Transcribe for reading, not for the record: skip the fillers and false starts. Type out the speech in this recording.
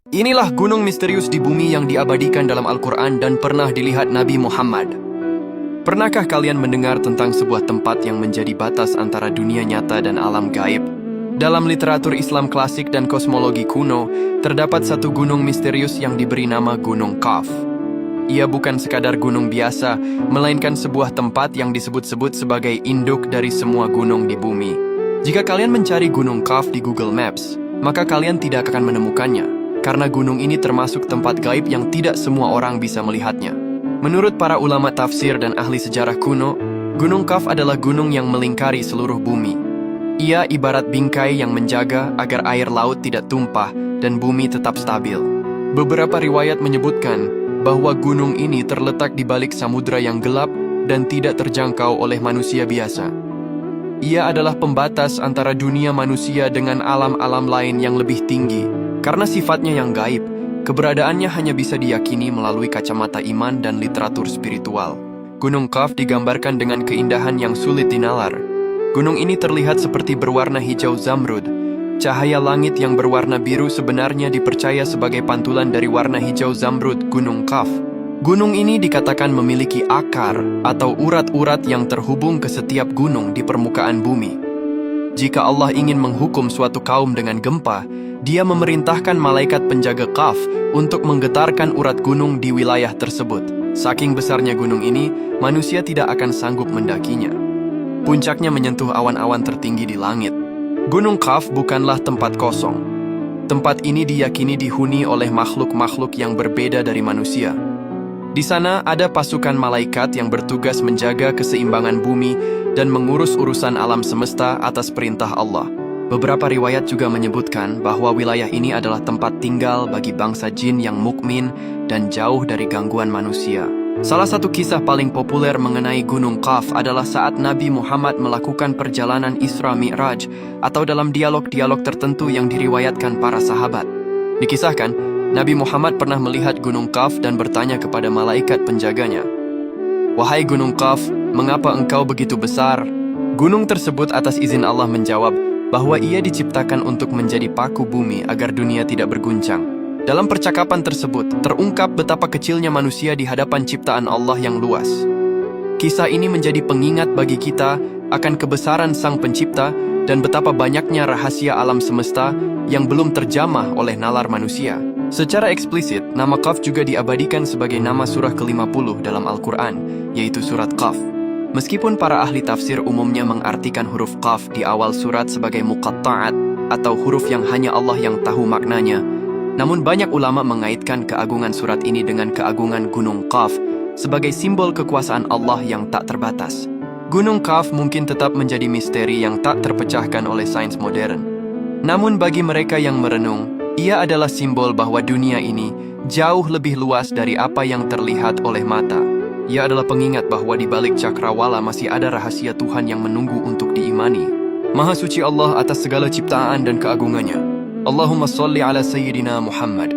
Inilah gunung misterius di bumi yang diabadikan dalam Al-Quran dan pernah dilihat Nabi Muhammad. Pernahkah kalian mendengar tentang sebuah tempat yang menjadi batas antara dunia nyata dan alam gaib? Dalam literatur Islam klasik dan kosmologi kuno, terdapat satu gunung misterius yang diberi nama Gunung Qaf. Ia bukan sekadar gunung biasa, melainkan sebuah tempat yang disebut-sebut sebagai induk dari semua gunung di bumi. Jika kalian mencari Gunung Qaf di Google Maps, maka kalian tidak akan menemukannya, karena gunung ini termasuk tempat gaib yang tidak semua orang bisa melihatnya. Menurut para ulama tafsir dan ahli sejarah kuno, Gunung Qaf adalah gunung yang melingkari seluruh bumi. Ia ibarat bingkai yang menjaga agar air laut tidak tumpah dan bumi tetap stabil. Beberapa riwayat menyebutkan bahwa gunung ini terletak di balik samudra yang gelap dan tidak terjangkau oleh manusia biasa. Ia adalah pembatas antara dunia manusia dengan alam-alam lain yang lebih tinggi. Karena sifatnya yang gaib, keberadaannya hanya bisa diyakini melalui kacamata iman dan literatur spiritual. Gunung Qaf digambarkan dengan keindahan yang sulit dinalar. Gunung ini terlihat seperti berwarna hijau zamrud. Cahaya langit yang berwarna biru sebenarnya dipercaya sebagai pantulan dari warna hijau zamrud Gunung Qaf. Gunung ini dikatakan memiliki akar atau urat-urat yang terhubung ke setiap gunung di permukaan bumi. Jika Allah ingin menghukum suatu kaum dengan gempa, Dia memerintahkan malaikat penjaga Qaf untuk menggetarkan urat gunung di wilayah tersebut. Saking besarnya gunung ini, manusia tidak akan sanggup mendakinya. Puncaknya menyentuh awan-awan tertinggi di langit. Gunung Qaf bukanlah tempat kosong. Tempat ini diyakini dihuni oleh makhluk-makhluk yang berbeda dari manusia. Di sana ada pasukan malaikat yang bertugas menjaga keseimbangan bumi dan mengurus urusan alam semesta atas perintah Allah. Beberapa riwayat juga menyebutkan bahwa wilayah ini adalah tempat tinggal bagi bangsa jin yang mukmin dan jauh dari gangguan manusia. Salah satu kisah paling populer mengenai Gunung Qaf adalah saat Nabi Muhammad melakukan perjalanan Isra Mi'raj atau dalam dialog-dialog tertentu yang diriwayatkan para sahabat. Dikisahkan, Nabi Muhammad pernah melihat Gunung Qaf dan bertanya kepada malaikat penjaganya, "Wahai Gunung Qaf, mengapa engkau begitu besar?" Gunung tersebut atas izin Allah menjawab bahwa ia diciptakan untuk menjadi paku bumi agar dunia tidak berguncang. Dalam percakapan tersebut, terungkap betapa kecilnya manusia di hadapan ciptaan Allah yang luas. Kisah ini menjadi pengingat bagi kita akan kebesaran Sang Pencipta dan betapa banyaknya rahasia alam semesta yang belum terjamah oleh nalar manusia. Secara eksplisit, nama Qaf juga diabadikan sebagai nama surah ke-50 dalam Al-Quran, yaitu surat Qaf. Meskipun para ahli tafsir umumnya mengartikan huruf Qaf di awal surat sebagai muqatta'at atau huruf yang hanya Allah yang tahu maknanya, namun banyak ulama mengaitkan keagungan surat ini dengan keagungan Gunung Qaf sebagai simbol kekuasaan Allah yang tak terbatas. Gunung Qaf mungkin tetap menjadi misteri yang tak terpecahkan oleh sains modern. Namun bagi mereka yang merenung, ia adalah simbol bahwa dunia ini jauh lebih luas dari apa yang terlihat oleh mata. Ia adalah pengingat bahwa di balik cakrawala masih ada rahasia Tuhan yang menunggu untuk diimani. Maha suci Allah atas segala ciptaan dan keagungannya. Allahumma salli ala Sayyidina Muhammad.